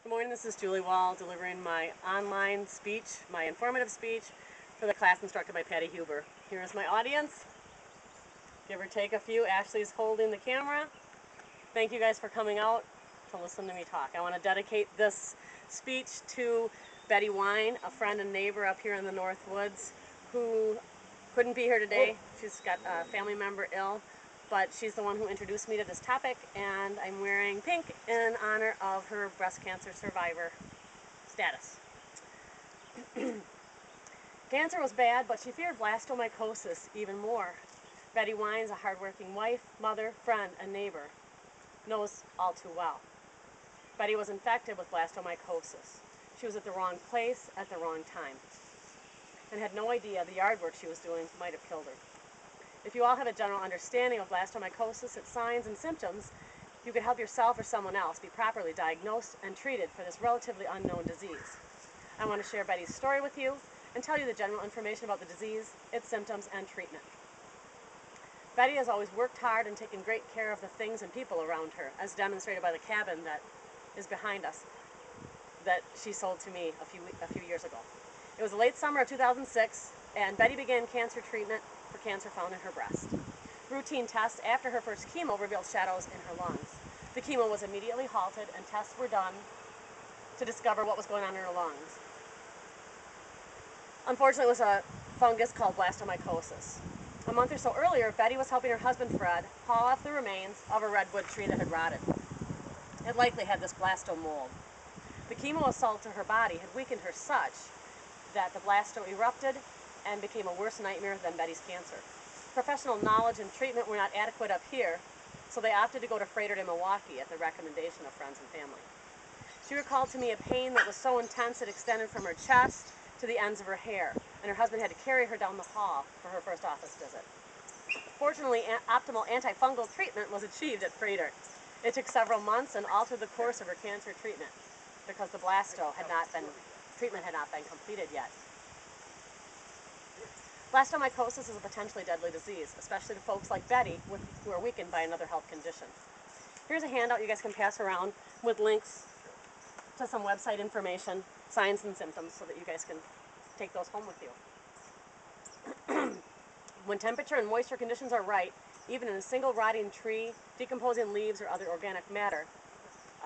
Good morning, this is Julie Wall delivering my online speech, my informative speech for the class instructed by Patty Huber. Here is my audience. Give or take a few. Ashley's holding the camera. Thank you guys for coming out to listen to me talk. I want to dedicate this speech to Betty Wine, a friend and neighbor up here in the North Woods who couldn't be here today. She's got a family member ill, but she's the one who introduced me to this topic, and I'm wearing pink in honor of her breast cancer survivor status. Cancer was bad, but she feared blastomycosis even more. Betty Wine's a hardworking wife, mother, friend, and neighbor. Knows all too well. Betty was infected with blastomycosis. She was at the wrong place at the wrong time and had no idea the yard work she was doing might have killed her. If you all have a general understanding of blastomycosis, its signs and symptoms, you could help yourself or someone else be properly diagnosed and treated for this relatively unknown disease. I want to share Betty's story with you and tell you the general information about the disease, its symptoms, and treatment. Betty has always worked hard and taken great care of the things and people around her, as demonstrated by the cabin that is behind us that she sold to me a few years ago. It was the late summer of 2006, and Betty began cancer treatment for cancer found in her breast. Routine tests after her first chemo revealed shadows in her lungs. The chemo was immediately halted and tests were done to discover what was going on in her lungs. Unfortunately, it was a fungus called blastomycosis. A month or so earlier, Betty was helping her husband Fred haul off the remains of a redwood tree that had rotted. It likely had this blasto mold. The chemo assault to her body had weakened her such that the blasto erupted and became a worse nightmare than Betty's cancer. Professional knowledge and treatment were not adequate up here, so they opted to go to Fredericton, Milwaukee at the recommendation of friends and family. She recalled to me a pain that was so intense it extended from her chest to the ends of her hair, and her husband had to carry her down the hall for her first office visit. Fortunately, optimal antifungal treatment was achieved at Fredericton. It took several months and altered the course of her cancer treatment because the treatment had not been completed yet. Blastomycosis is a potentially deadly disease, especially to folks like Betty who are weakened by another health condition. Here's a handout you guys can pass around with links to some website information, signs and symptoms, so that you guys can take those home with you. When temperature and moisture conditions are right, even in a single rotting tree, decomposing leaves, or other organic matter,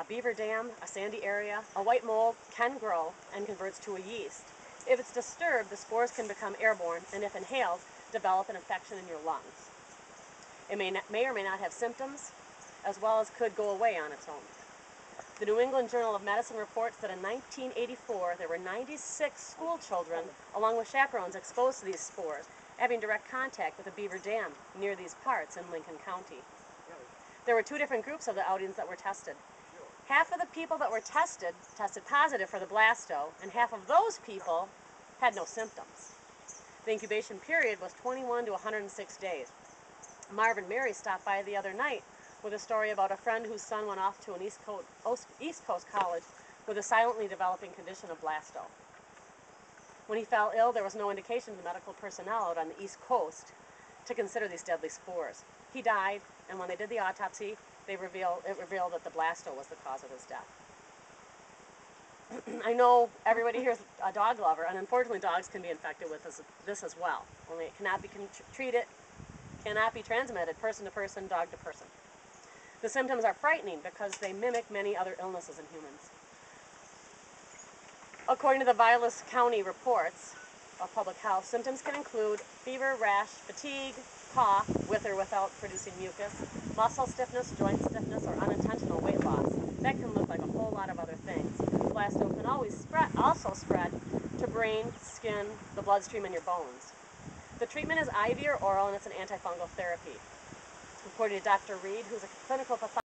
a beaver dam, a sandy area, a white mold can grow and converts to a yeast. If it's disturbed, the spores can become airborne, and if inhaled, develop an infection in your lungs. It may or may not have symptoms, as well as could go away on its own. The New England Journal of Medicine reports that in 1984, there were 96 school children, along with chaperones, exposed to these spores, having direct contact with a beaver dam near these parts in Lincoln County. There were two different groups of the outings that were tested. Half of the people that were tested positive for the blasto, and half of those people had no symptoms. The incubation period was 21 to 106 days. Marvin Mary stopped by the other night with a story about a friend whose son went off to an East Coast college with a silently developing condition of blasto. When he fell ill, there was no indication to medical personnel out on the East Coast to consider these deadly spores. He died, and when they did the autopsy, it revealed that the blasto was the cause of his death. I know everybody here is a dog lover, and unfortunately dogs can be infected with this as well. Only it cannot be transmitted person to person, dog to person. The symptoms are frightening because they mimic many other illnesses in humans. According to the Vilas County reports of public health, symptoms can include fever, rash, fatigue, cough, with or without producing mucus, muscle stiffness, joint stiffness, or unintentional weight loss. That can look like a whole lot of other things. Blasto can also spread to brain, skin, the bloodstream, and your bones. The treatment is IV or oral, and it's an antifungal therapy. According to Dr. Reed, who's a clinical pathologist,